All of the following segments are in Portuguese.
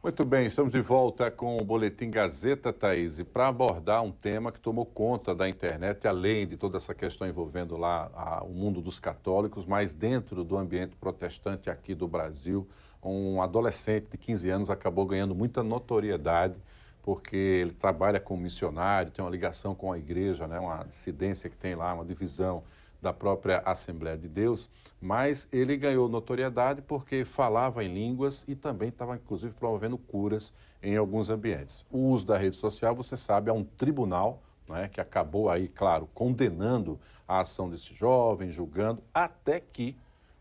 Muito bem, estamos de volta com o Boletim Gazeta, Thaís, para abordar um tema que tomou conta da internet, além de toda essa questão envolvendo lá o mundo dos católicos, mas dentro do ambiente protestante aqui do Brasil, um adolescente de 15 anos acabou ganhando muita notoriedade, porque ele trabalha como missionário, tem uma ligação com a igreja, né, uma dissidência que tem lá, uma divisão da própria Assembleia de Deus, mas ele ganhou notoriedade porque falava em línguas e também estava, inclusive, promovendo curas em alguns ambientes. O uso da rede social, você sabe, é um tribunal, né, que acabou aí, claro, condenando a ação desse jovem, julgando, até que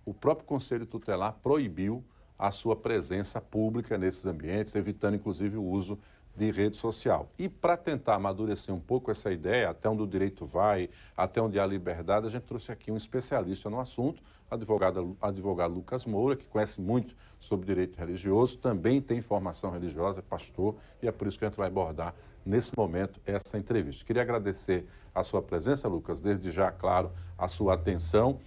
o próprio Conselho Tutelar proibiu a sua presença pública nesses ambientes, evitando, inclusive, o uso de rede social. E para tentar amadurecer um pouco essa ideia, até onde o direito vai, até onde há liberdade, a gente trouxe aqui um especialista no assunto, advogado Lucas Moura, que conhece muito sobre direito religioso, também tem formação religiosa, é pastor, e é por isso que a gente vai abordar nesse momento essa entrevista. Queria agradecer a sua presença, Lucas, desde já, claro, a sua atenção.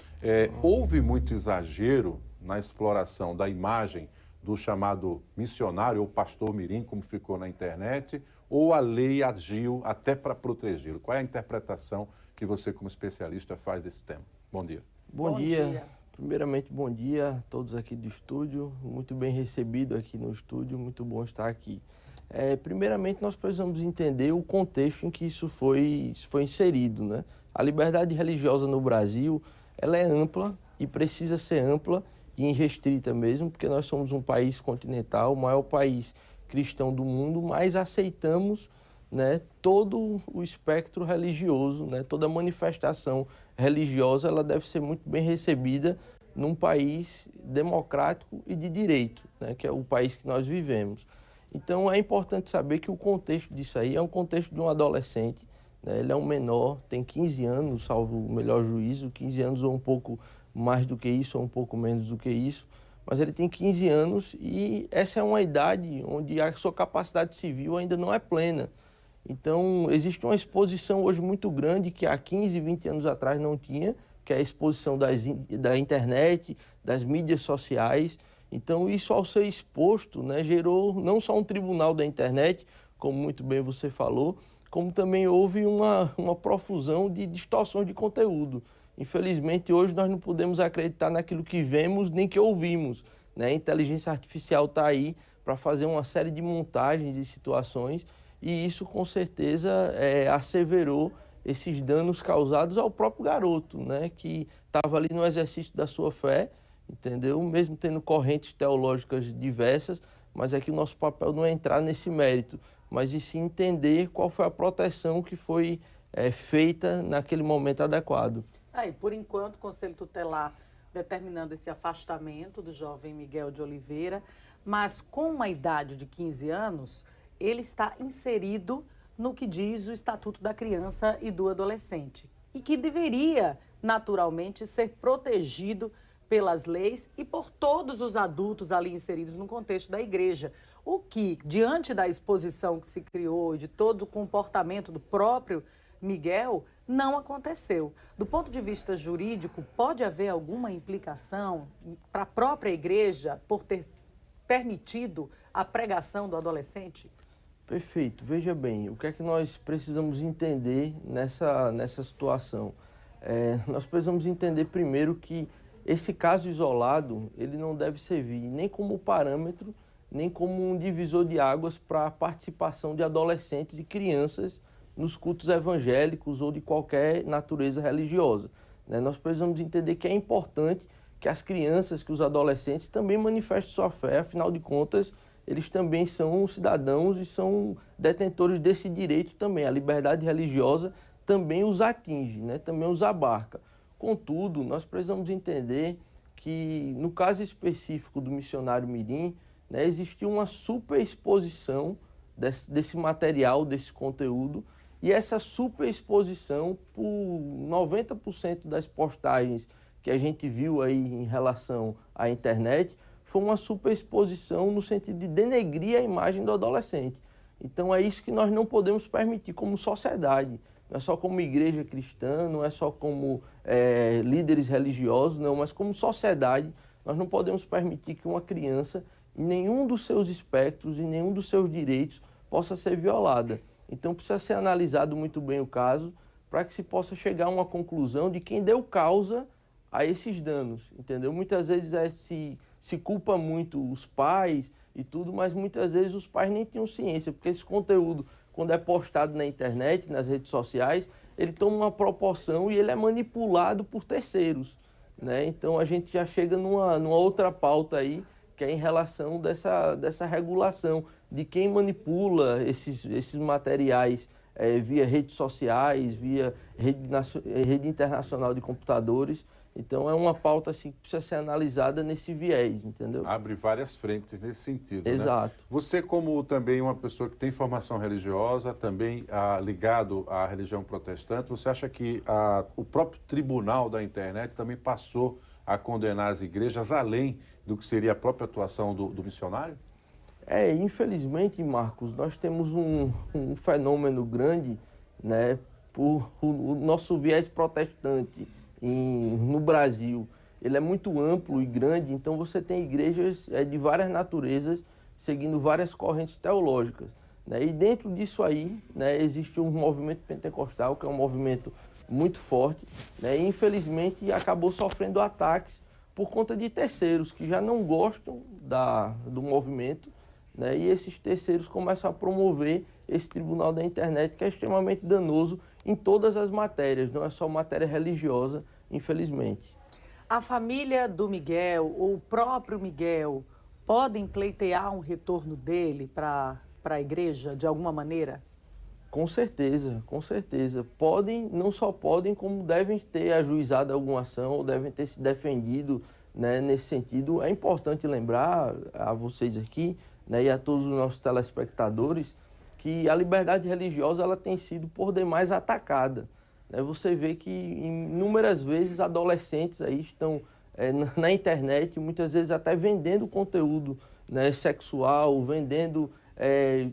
Houve muito exagero na exploração da imagem do chamado missionário ou pastor mirim, como ficou na internet, ou a lei agiu até para protegê-lo? Qual é a interpretação que você, como especialista, faz desse tema? Bom dia. Bom dia. Primeiramente, bom dia a todos aqui do estúdio. Muito bem recebido aqui no estúdio, muito bom estar aqui. Primeiramente, nós precisamos entender o contexto em que isso foi inserido, né? A liberdade religiosa no Brasil, ela é ampla e precisa ser ampla e irrestrita mesmo, porque nós somos um país continental, o maior país cristão do mundo, mas aceitamos, né, todo o espectro religioso, né, toda manifestação religiosa, ela deve ser muito bem recebida num país democrático e de direito, né, que é o país que nós vivemos. Então é importante saber que o contexto disso aí é um contexto de um adolescente, né, ele é um menor, tem 15 anos, salvo o melhor juízo, 15 anos ou um pouco mais do que isso ou um pouco menos do que isso, mas ele tem 15 anos e essa é uma idade onde a sua capacidade civil ainda não é plena. Então, existe uma exposição hoje muito grande que há 15, 20 anos atrás não tinha, que é a exposição da internet, das mídias sociais. Então, isso ao ser exposto, né, gerou não só um tribunal da internet, como muito bem você falou, como também houve uma profusão de distorções de conteúdo. Infelizmente, hoje nós não podemos acreditar naquilo que vemos nem que ouvimos, né? A inteligência artificial está aí para fazer uma série de montagens de situações e isso, com certeza, asseverou esses danos causados ao próprio garoto, né? Que estava ali no exercício da sua fé, entendeu? Mesmo tendo correntes teológicas diversas, mas é que o nosso papel não é entrar nesse mérito, mas e sim entender qual foi a proteção que foi feita naquele momento adequado. E por enquanto, o Conselho Tutelar determinando esse afastamento do jovem Miguel de Oliveira, mas com uma idade de 15 anos, ele está inserido no que diz o Estatuto da Criança e do Adolescente, e que deveria, naturalmente, ser protegido pelas leis e por todos os adultos ali inseridos no contexto da igreja. O que, diante da exposição que se criou e de todo o comportamento do próprio Miguel, não aconteceu. Do ponto de vista jurídico, pode haver alguma implicação para a própria igreja por ter permitido a pregação do adolescente? Perfeito. Veja bem, o que é que nós precisamos entender nessa situação? Nós precisamos entender primeiro que esse caso isolado, ele não deve servir nem como parâmetro, nem como um divisor de águas para a participação de adolescentes e crianças nos cultos evangélicos ou de qualquer natureza religiosa, né? Nós precisamos entender que é importante que as crianças, que os adolescentes também manifestem sua fé, afinal de contas, eles também são cidadãos e são detentores desse direito também. A liberdade religiosa também os atinge, né? Também os abarca. Contudo, nós precisamos entender que, no caso específico do missionário mirim, né, existiu uma superexposição desse material, desse conteúdo, e essa superexposição, por 90% das postagens que a gente viu aí em relação à internet, foi uma superexposição no sentido de denegrir a imagem do adolescente. Então é isso que nós não podemos permitir como sociedade. Não é só como igreja cristã, não é só como líderes religiosos, não, mas como sociedade, nós não podemos permitir que uma criança em nenhum dos seus espectros, em nenhum dos seus direitos possa ser violada. Então precisa ser analisado muito bem o caso para que se possa chegar a uma conclusão de quem deu causa a esses danos, entendeu? Muitas vezes se culpa muito os pais e tudo, mas muitas vezes os pais nem tinham ciência, porque esse conteúdo, quando é postado na internet, nas redes sociais, ele toma uma proporção e ele é manipulado por terceiros, né? Então a gente já chega numa outra pauta aí, que é em relação dessa regulação de quem manipula esses materiais via redes sociais, via rede internacional de computadores. Então é uma pauta assim, que precisa ser analisada nesse viés, entendeu? Abre várias frentes nesse sentido. Exato. Né? Você, como também uma pessoa que tem formação religiosa, também ligado à religião protestante, você acha que o próprio tribunal da internet também passou a condenar as igrejas além do que seria a própria atuação do missionário? Infelizmente, Marcos, nós temos um fenômeno grande, né, por o nosso viés protestante no Brasil. Ele é muito amplo e grande, então você tem igrejas de várias naturezas, seguindo várias correntes teológicas, né? E dentro disso aí, né, existe um movimento pentecostal, que é um movimento muito forte, né? E infelizmente acabou sofrendo ataques por conta de terceiros que já não gostam do movimento, né? E esses terceiros começam a promover esse tribunal da internet, que é extremamente danoso em todas as matérias, não é só matéria religiosa, infelizmente. A família do Miguel, ou o próprio Miguel, podem pleitear um retorno dele para a igreja, de alguma maneira? Com certeza, com certeza. Podem, não só podem, como devem ter ajuizado alguma ação, ou devem ter se defendido, né, nesse sentido. É importante lembrar a vocês aqui, né, e a todos os nossos telespectadores, que a liberdade religiosa ela tem sido por demais atacada. Você vê que inúmeras vezes adolescentes aí estão na internet, muitas vezes até vendendo conteúdo, né, sexual, vendendo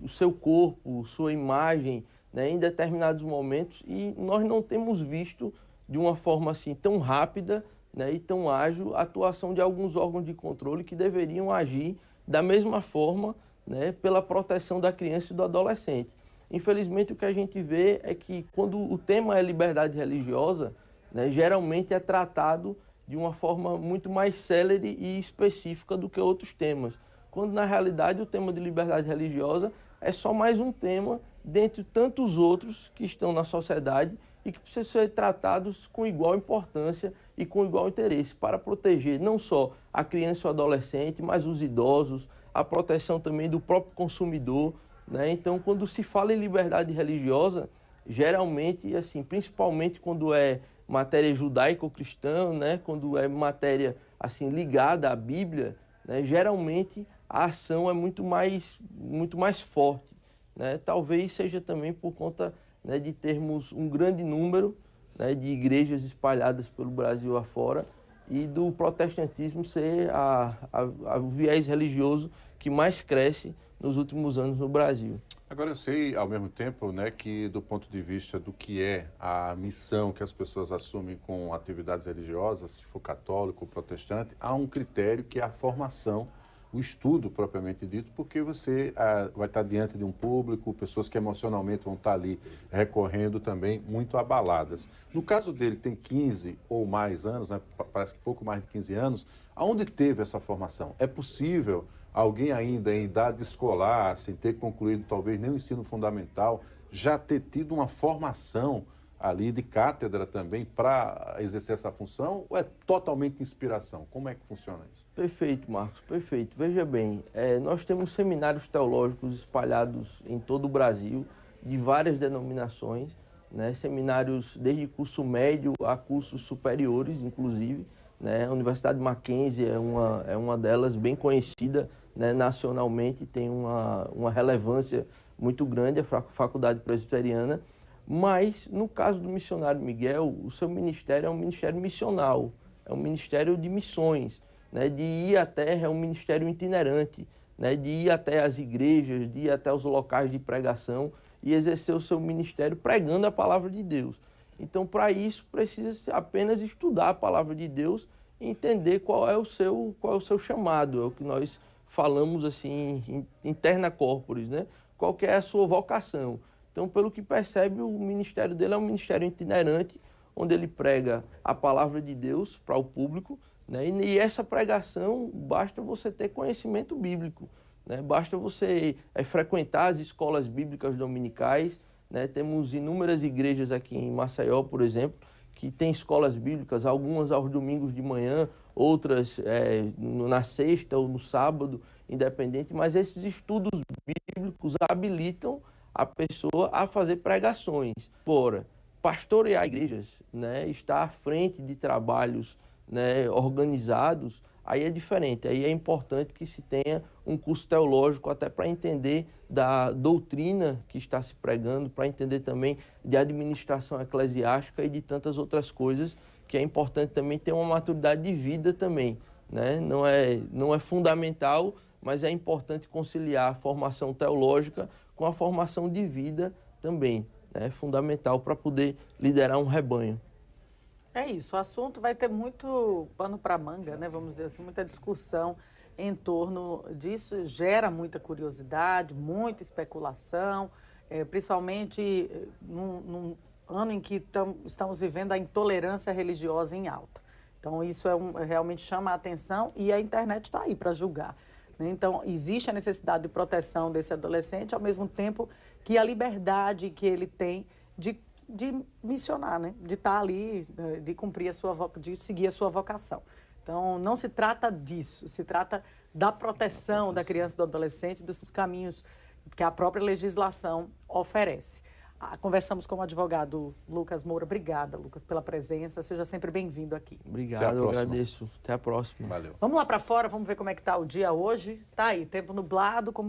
o seu corpo, sua imagem, né, em determinados momentos, e nós não temos visto de uma forma assim tão rápida, né, e tão ágil a atuação de alguns órgãos de controle que deveriam agir da mesma forma, né, pela proteção da criança e do adolescente. Infelizmente, o que a gente vê é que quando o tema é liberdade religiosa, né, geralmente é tratado de uma forma muito mais célere e específica do que outros temas, quando na realidade o tema de liberdade religiosa é só mais um tema dentre tantos outros que estão na sociedade e que precisam ser tratados com igual importância e com igual interesse para proteger não só a criança e o adolescente, mas os idosos, a proteção também do próprio consumidor, né? Então, quando se fala em liberdade religiosa, geralmente, assim, principalmente quando é matéria judaico-cristã, né? Quando é matéria assim, ligada à Bíblia, né? Geralmente a ação é muito mais forte, né? Talvez seja também por conta, né, de termos um grande número, né, de igrejas espalhadas pelo Brasil afora e do protestantismo ser o viés religioso que mais cresce nos últimos anos no Brasil. Agora, eu sei, ao mesmo tempo, né, que do ponto de vista do que é a missão que as pessoas assumem com atividades religiosas, se for católico ou protestante, há um critério que é a formação, o estudo propriamente dito, porque você vai estar diante de um público, pessoas que emocionalmente vão estar ali recorrendo também muito abaladas. No caso dele, que tem 15 ou mais anos, né, parece que pouco mais de 15 anos, aonde teve essa formação? É possível alguém ainda em idade escolar, sem ter concluído talvez nem o ensino fundamental, já ter tido uma formação ali de cátedra também para exercer essa função, ou é totalmente inspiração? Como é que funciona isso? Perfeito, Marcos, perfeito. Veja bem, nós temos seminários teológicos espalhados em todo o Brasil, de várias denominações, né? Seminários desde curso médio a cursos superiores, inclusive, né? A Universidade Mackenzie é uma delas, bem conhecida, né, nacionalmente, tem uma relevância muito grande, a Faculdade Presbiteriana, mas no caso do missionário Miguel, o seu ministério é um ministério missional, é um ministério de missões, né, de ir à terra, é um ministério itinerante, né, de ir até as igrejas, de ir até os locais de pregação e exercer o seu ministério pregando a palavra de Deus. Então, para isso, precisa apenas estudar a palavra de Deus e entender qual é o seu chamado, é o que nós falamos assim, interna corporis, né? Qual que é a sua vocação. Então, pelo que percebe, o ministério dele é um ministério itinerante, onde ele prega a palavra de Deus para o público, né? E essa pregação, basta você ter conhecimento bíblico, né? Basta você frequentar as escolas bíblicas dominicais, né? Temos inúmeras igrejas aqui em Maceió, por exemplo, que tem escolas bíblicas, algumas aos domingos de manhã, outras na sexta ou no sábado, independente, mas esses estudos bíblicos habilitam a pessoa a fazer pregações. Fora, pastorear igrejas, né, estar à frente de trabalhos, né, organizados, aí é diferente. Aí é importante que se tenha um curso teológico até para entender da doutrina que está se pregando, para entender também de administração eclesiástica e de tantas outras coisas, que é importante também ter uma maturidade de vida também, né? Não é fundamental, mas é importante conciliar a formação teológica com a formação de vida também. É fundamental para poder liderar um rebanho. É isso, o assunto vai ter muito pano para manga, né? Vamos dizer assim, muita discussão em torno disso, gera muita curiosidade, muita especulação, principalmente num ano em que estamos vivendo a intolerância religiosa em alta. Então, isso realmente chama a atenção e a internet está aí para julgar, né? Então, existe a necessidade de proteção desse adolescente, ao mesmo tempo que a liberdade que ele tem de missionar, né? De estar ali, de cumprir de seguir a sua vocação. Então, não se trata disso, se trata da proteção da criança e do adolescente, dos caminhos que a própria legislação oferece. Conversamos com o advogado Lucas Moura. Obrigada, Lucas, pela presença. Seja sempre bem-vindo aqui. Obrigado, eu agradeço. Até a próxima. Valeu. Vamos lá para fora, vamos ver como é que está o dia hoje. Tá aí, tempo nublado, como